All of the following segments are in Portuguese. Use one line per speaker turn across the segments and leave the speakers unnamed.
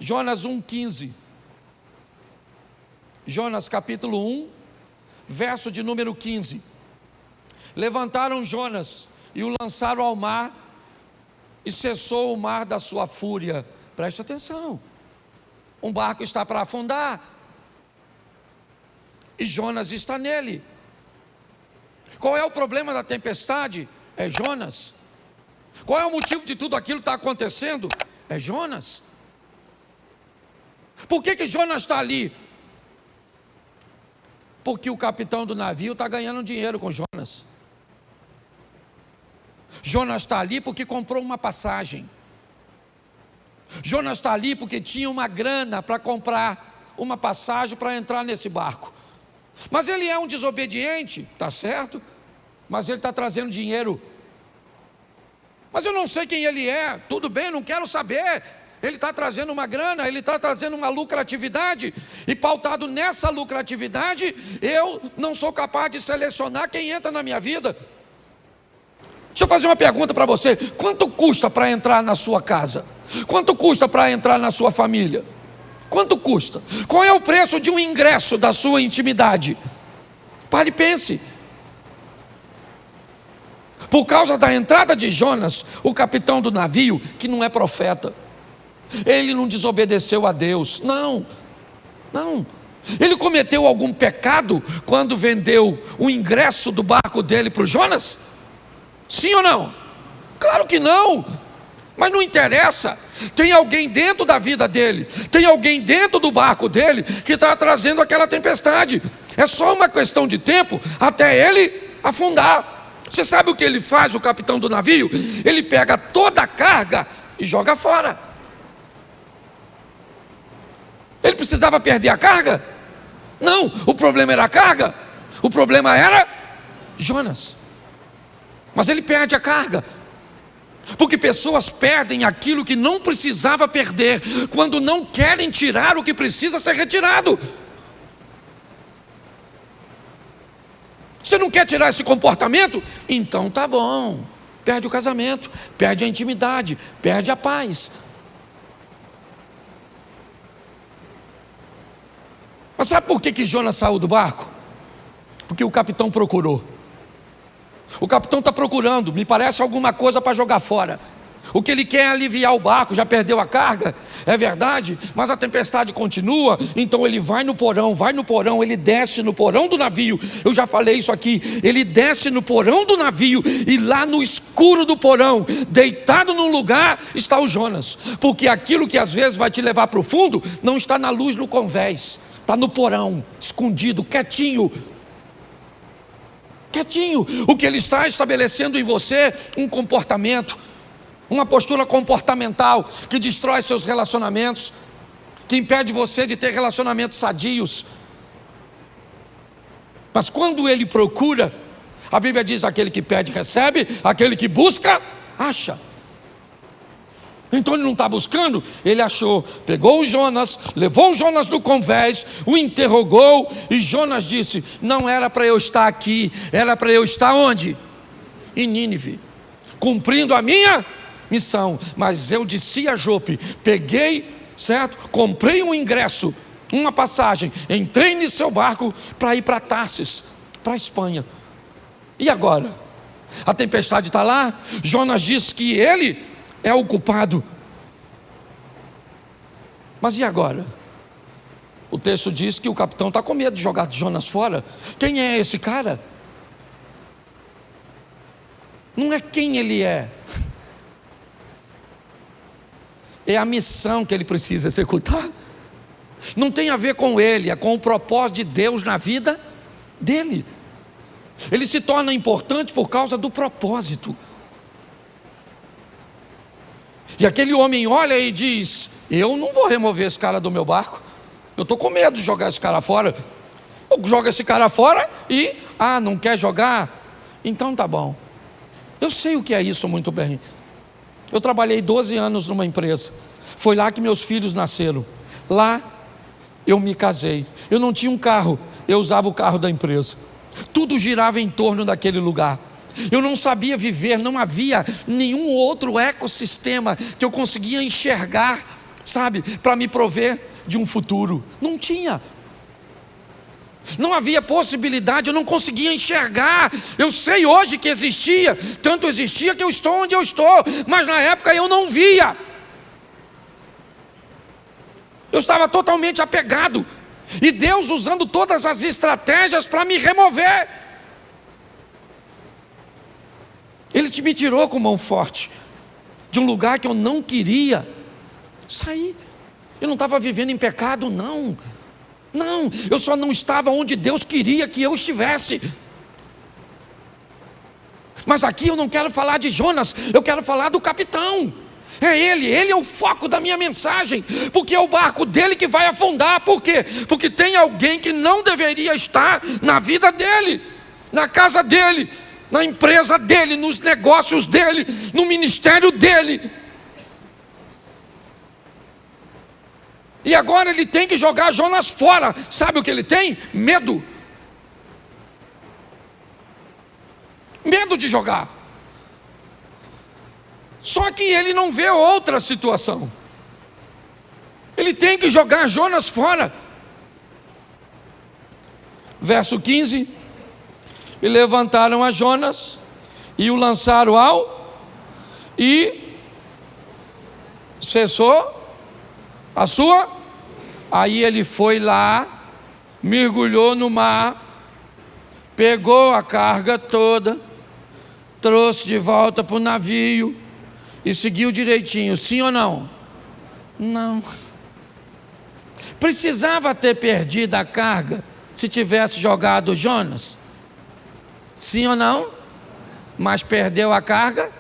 Jonas 1,15. Jonas capítulo 1, verso de número 15. Levantaram Jonas e o lançaram ao mar, e cessou o mar da sua fúria. Preste atenção, um barco está para afundar, e Jonas está nele. Qual é o problema da tempestade? É Jonas. Qual é o motivo de tudo aquilo que está acontecendo? É Jonas. Por que Jonas está ali? Porque o capitão do navio está ganhando dinheiro com Jonas. Jonas está ali porque comprou uma passagem. Jonas está ali porque tinha uma grana para comprar uma passagem para entrar nesse barco. Mas ele é um desobediente, está certo? Mas ele está trazendo dinheiro. Mas eu não sei quem ele é, tudo bem, não quero saber. Ele está trazendo uma grana, ele está trazendo uma lucratividade, e pautado nessa lucratividade, eu não sou capaz de selecionar quem entra na minha vida. Deixa eu fazer uma pergunta para você: quanto custa para entrar na sua casa? Quanto custa para entrar na sua família? Quanto custa? Qual é o preço de um ingresso da sua intimidade? Pare e pense. Por causa da entrada de Jonas, o capitão do navio, que não é profeta, ele não desobedeceu a Deus, não. Ele cometeu algum pecado quando vendeu o ingresso do barco dele para o Jonas? Sim ou não? Claro que não. Mas não interessa. Tem alguém dentro da vida dele, tem alguém dentro do barco dele que está trazendo aquela tempestade. É só uma questão de tempo até ele afundar. Você sabe o que ele faz, o capitão do navio? Ele pega toda a carga e joga fora. Ele precisava perder a carga? Não, o problema era a carga. O problema era Jonas. Mas ele perde a carga, porque pessoas perdem aquilo que não precisava perder, quando não querem tirar o que precisa ser retirado. Você não quer tirar esse comportamento? Então tá bom, perde o casamento, perde a intimidade, perde a paz. Mas sabe por que Jonas saiu do barco? Porque o capitão procurou. O capitão está procurando, me parece, alguma coisa para jogar fora. O que ele quer é aliviar o barco, já perdeu a carga, é verdade, mas a tempestade continua. Então ele vai no porão, ele desce no porão do navio. Eu já falei isso aqui. Ele desce no porão do navio, e lá no escuro do porão, deitado num lugar, está o Jonas. Porque aquilo que às vezes vai te levar para o fundo não está na luz no convés, está no porão, escondido, quietinho. O que ele está estabelecendo em você, um comportamento, uma postura comportamental que destrói seus relacionamentos, que impede você de ter relacionamentos sadios. Mas quando ele procura, a Bíblia diz: aquele que pede recebe, aquele que busca acha. Então ele não está buscando, ele achou, pegou o Jonas, levou o Jonas no convés, o interrogou, e Jonas disse: não era para eu estar aqui, era para eu estar onde? Em Nínive, cumprindo a minha missão. Mas eu desci a Jope, peguei, certo? Comprei um ingresso, uma passagem, entrei no seu barco para ir para Tarsis, para a Espanha. E agora? A tempestade está lá, Jonas diz que ele é o culpado. Mas e agora? O texto diz que o capitão está com medo de jogar Jonas fora. Quem é esse cara? Não é quem ele é a missão que ele precisa executar. Não tem a ver com ele, é com o propósito de Deus na vida dele. Ele se torna importante por causa do propósito. E aquele homem olha e diz: eu não vou remover esse cara do meu barco, eu estou com medo de jogar esse cara fora. Eu jogo esse cara fora e, não quer jogar? Então tá bom. Eu sei o que é isso muito bem. Eu trabalhei 12 anos numa empresa, foi lá que meus filhos nasceram, lá eu me casei. Eu não tinha um carro, eu usava o carro da empresa. Tudo girava em torno daquele lugar. Eu não sabia viver, não havia nenhum outro ecossistema que eu conseguia enxergar sabe, para me prover de um futuro. Não tinha. Não havia possibilidade, eu não conseguia enxergar. Eu sei hoje que existia, tanto existia que eu estou onde eu estou, mas na época eu não via. Eu estava totalmente apegado, e Deus usando todas as estratégias para me remover. Ele me tirou com mão forte de um lugar que eu não queria sair. Eu não estava vivendo em pecado, não, eu só não estava onde Deus queria que eu estivesse. Mas aqui eu não quero falar de Jonas, eu quero falar do capitão. É ele é o foco da minha mensagem, porque é o barco dele que vai afundar. Por quê? Porque tem alguém que não deveria estar na vida dele, na casa dele, na empresa dele, nos negócios dele, no ministério dele. E agora ele tem que jogar Jonas fora. Sabe o que ele tem? Medo. Medo de jogar. Só que ele não vê outra situação. Ele tem que jogar Jonas fora. Verso 15. E levantaram a Jonas e o lançaram e cessou a sua. Aí ele foi lá, mergulhou no mar, pegou a carga toda, trouxe de volta para o navio e seguiu direitinho. Sim ou não? Não. Precisava ter perdido a carga se tivesse jogado Jonas? Sim ou não? Mas perdeu a carga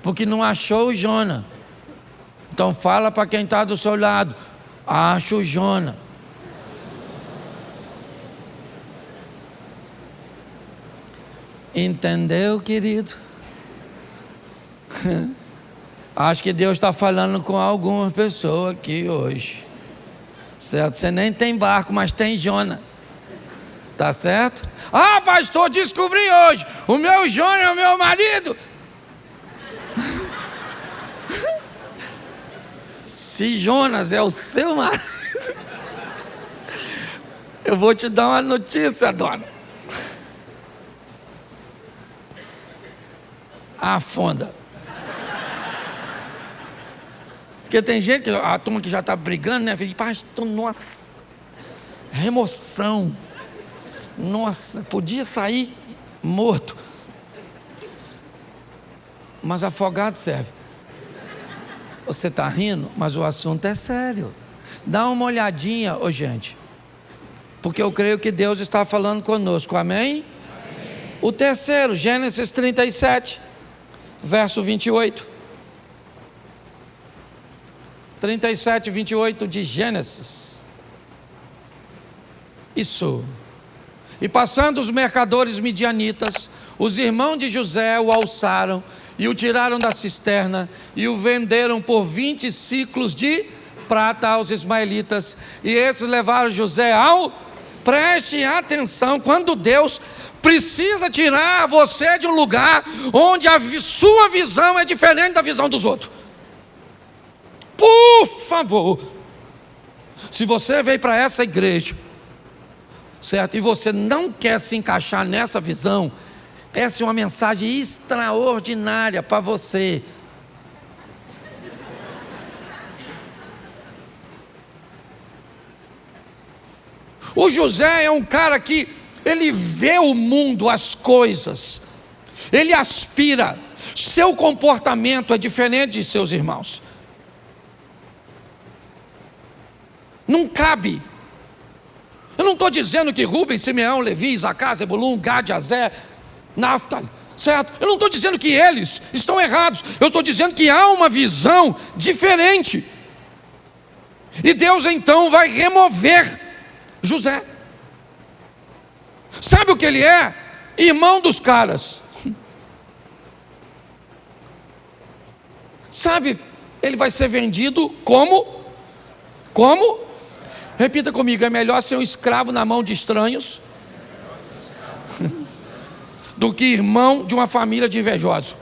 porque não achou o Jonas. Então fala para quem está do seu lado: acha o Jonas. Entendeu, querido? Acho que Deus está falando com alguma pessoa aqui hoje, certo? Você nem tem barco, mas tem Jonas. Tá certo? Ah, pastor, descobri hoje, o meu Jonas é o meu marido. Se Jonas é o seu marido, eu vou te dar uma notícia, dona. Afunda. Porque tem gente, a turma que já está brigando, né? Fala, pastor, nossa, remoção. Nossa, podia sair morto. Mas afogado serve. Você está rindo, mas o assunto é sério. Dá uma olhadinha, gente. Porque eu creio que Deus está falando conosco, amém? Amém. O terceiro, Gênesis 37, verso 28. 37, 28 de Gênesis. Isso. E passando os mercadores midianitas, os irmãos de José o alçaram e o tiraram da cisterna e o venderam por 20 ciclos de prata aos ismaelitas. E esses levaram José ao... Preste atenção, quando Deus precisa tirar você de um lugar onde a sua visão é diferente da visão dos outros. Por favor, se você veio para essa igreja, certo, e você não quer se encaixar nessa visão, essa é uma mensagem extraordinária para você. O José é um cara que ele vê o mundo, as coisas, ele aspira, seu comportamento é diferente de seus irmãos. Não cabe. Eu não estou dizendo que Rubem, Simeão, Levi, Isacar, Zebulun, Gad, Azer, Naftali, certo? Eu não estou dizendo que eles estão errados. Eu estou dizendo que há uma visão diferente. E Deus então vai remover José. Sabe o que ele é? Irmão dos caras. Sabe, ele vai ser vendido como? Repita comigo, é melhor ser um escravo na mão de estranhos do que irmão de uma família de invejosos.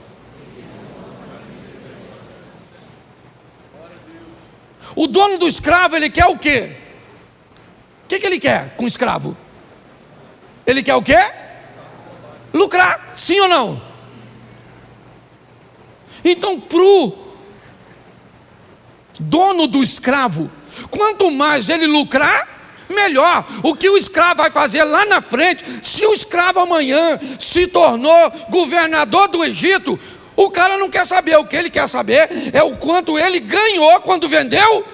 O dono do escravo, ele quer o quê? O que ele quer com o escravo? Ele quer o quê? Lucrar, sim ou não? Então, para o dono do escravo, quanto mais ele lucrar, melhor. O que o escravo vai fazer lá na frente, se o escravo amanhã se tornou governador do Egito, o cara não quer saber. O que ele quer saber é o quanto ele ganhou quando vendeu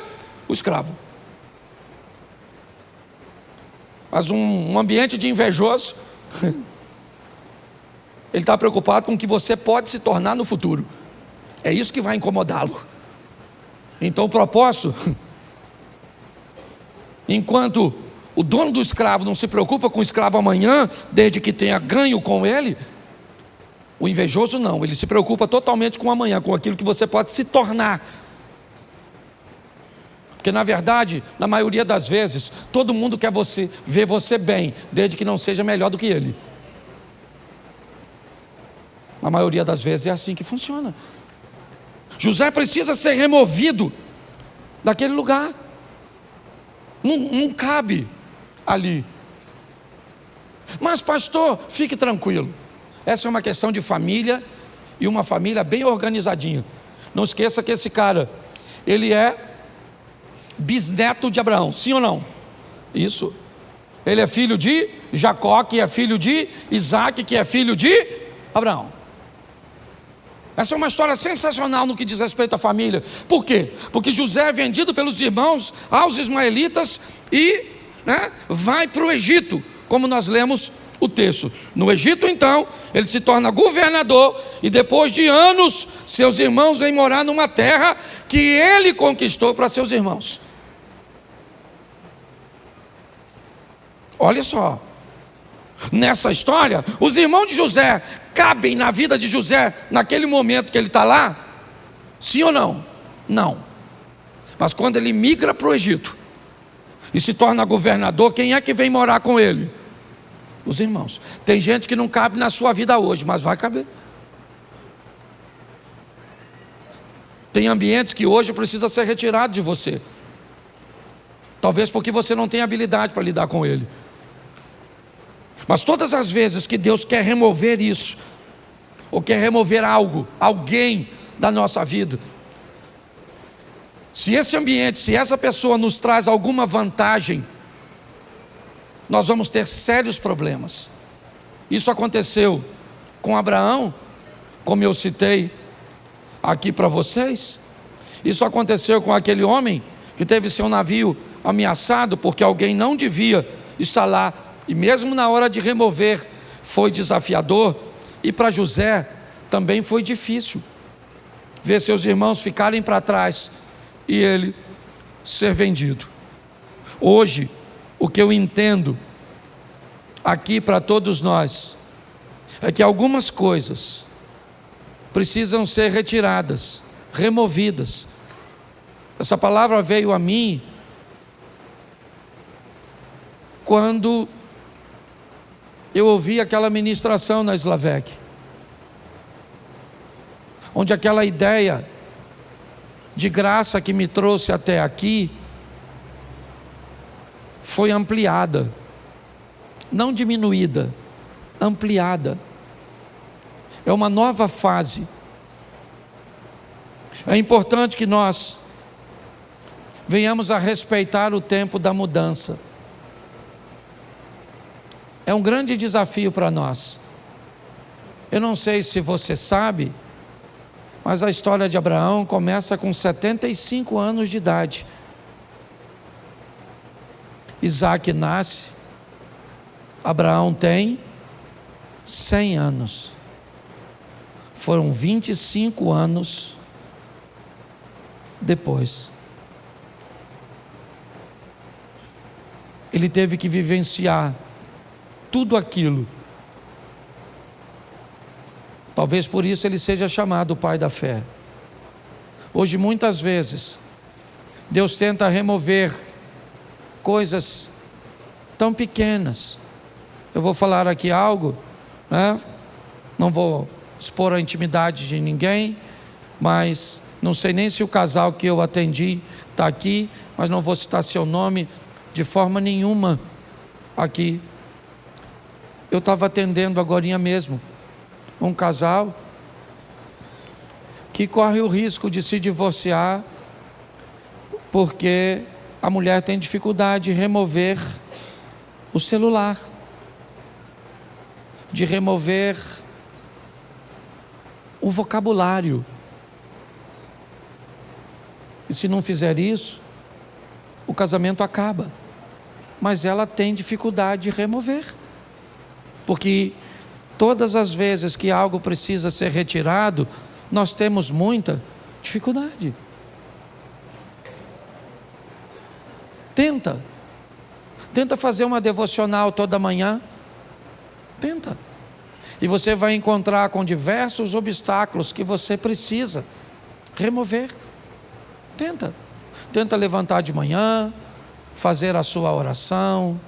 o escravo. Mas um ambiente de invejoso, ele está preocupado com o que você pode se tornar no futuro. É isso que vai incomodá-lo. Então o propósito, enquanto o dono do escravo não se preocupa com o escravo amanhã, desde que tenha ganho com ele, o invejoso não, ele se preocupa totalmente com o amanhã, com aquilo que você pode se tornar. Porque na verdade, na maioria das vezes, todo mundo quer ver você bem, desde que não seja melhor do que ele. Na maioria das vezes é assim que funciona. José precisa ser removido daquele lugar. Não cabe ali. Mas pastor, fique tranquilo. Essa é uma questão de família, e uma família bem organizadinha. Não esqueça que esse cara, ele é bisneto de Abraão, sim ou não? Isso. Ele é filho de Jacó, que é filho de Isaac, que é filho de Abraão. Essa é uma história sensacional no que diz respeito à família. Por quê? Porque José é vendido pelos irmãos aos ismaelitas e vai para o Egito, como nós lemos o texto. No Egito, então, ele se torna governador, e depois de anos, seus irmãos vêm morar numa terra que ele conquistou para seus irmãos. Olha só, nessa história, os irmãos de José cabem na vida de José naquele momento que ele está lá? Sim ou não? Não. Mas quando ele migra para o Egito e se torna governador, quem é que vem morar com ele? Os irmãos. Tem gente que não cabe na sua vida hoje, mas vai caber. Tem ambientes que hoje precisa ser retirado de você. Talvez porque você não tem habilidade para lidar com ele. Mas todas as vezes que Deus quer remover isso, ou quer remover algo, alguém da nossa vida, se esse ambiente, se essa pessoa nos traz alguma vantagem, nós vamos ter sérios problemas. Isso aconteceu com Abraão, como eu citei aqui para vocês. Isso aconteceu com aquele homem que teve seu navio ameaçado porque alguém não devia estar lá, e mesmo na hora de remover foi desafiador. E para José também foi difícil ver seus irmãos ficarem para trás e ele ser vendido. Hoje, o que eu entendo aqui para todos nós é que algumas coisas precisam ser retiradas, removidas. Essa palavra veio a mim quando eu ouvi aquela ministração na Slavec, onde aquela ideia de graça que me trouxe até aqui foi ampliada, não diminuída, ampliada. É uma nova fase. É importante que nós venhamos a respeitar o tempo da mudança. É um grande desafio para nós. Eu não sei se você sabe, mas a história de Abraão começa com 75 anos de idade. Isaac nasce, Abraão tem 100 anos. Foram 25 anos depois. Ele teve que vivenciar tudo aquilo. Talvez por isso ele seja chamado o pai da fé. Hoje, muitas vezes, Deus tenta remover coisas tão pequenas. Eu vou falar aqui algo, não vou expor a intimidade de ninguém, mas Não sei nem se o casal que eu atendi está aqui, mas não vou citar seu nome de forma nenhuma aqui. Eu estava atendendo agorinha mesmo um casal que corre o risco de se divorciar porque a mulher tem dificuldade de remover o celular, de remover o vocabulário. E se não fizer isso, o casamento acaba. Mas ela tem dificuldade de remover, porque todas as vezes que algo precisa ser retirado, nós temos muita dificuldade. Tenta fazer uma devocional toda manhã. Tenta. E você vai encontrar com diversos obstáculos que você precisa remover. Tenta levantar de manhã, fazer a sua oração,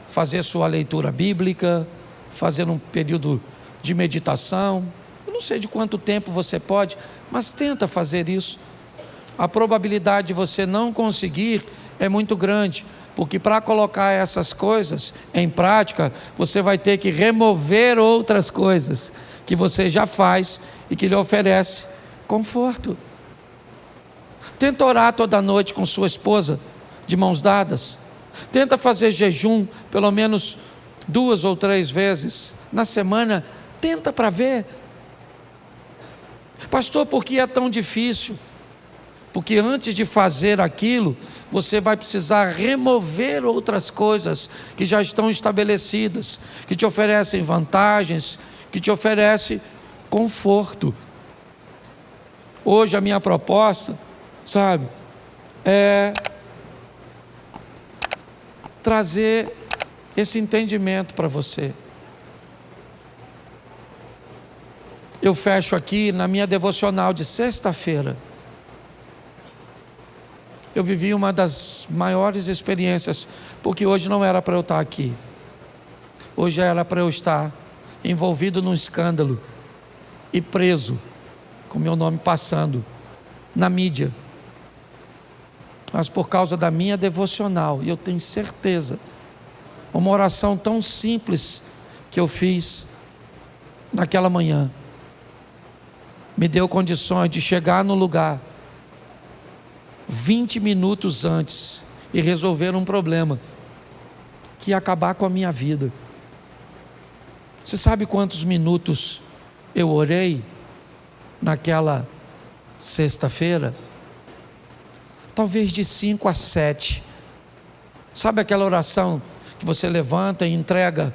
fazer sua leitura bíblica, fazer um período de meditação. Eu não sei de quanto tempo você pode, mas tenta fazer isso. A probabilidade de você não conseguir é muito grande, porque para colocar essas coisas em prática, você vai ter que remover outras coisas que você já faz e que lhe oferece conforto. Tenta orar toda noite com sua esposa, de mãos dadas. Tenta fazer jejum pelo menos 2 ou 3 vezes na semana. Tenta para ver. Pastor, por que é tão difícil? Porque antes de fazer aquilo, você vai precisar remover outras coisas que já estão estabelecidas, que te oferecem vantagens, que te oferecem conforto. Hoje a minha proposta, é trazer esse entendimento para você. Eu fecho aqui na minha devocional de sexta-feira. Eu vivi uma das maiores experiências, porque hoje não era para eu estar aqui. Hoje era para eu estar envolvido num escândalo e preso, com meu nome passando na mídia. Mas por causa da minha devocional, e eu tenho certeza, uma oração tão simples que eu fiz naquela manhã, me deu condições de chegar no lugar 20 minutos antes e resolver um problema que ia acabar com a minha vida. Você sabe quantos minutos eu orei naquela sexta-feira? Talvez de 5 a 7. Sabe aquela oração que você levanta e entrega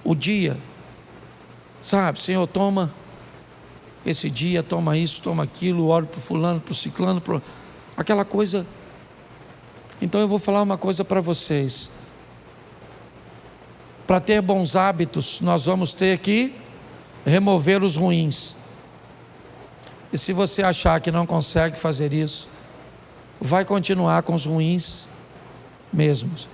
o dia? Senhor, toma esse dia, toma isso, toma aquilo, oro para o fulano, para o ciclano, aquela coisa. Então eu vou falar uma coisa para vocês. Para ter bons hábitos, nós vamos ter que remover os ruins. E se você achar que não consegue fazer isso, vai continuar com os ruins mesmos.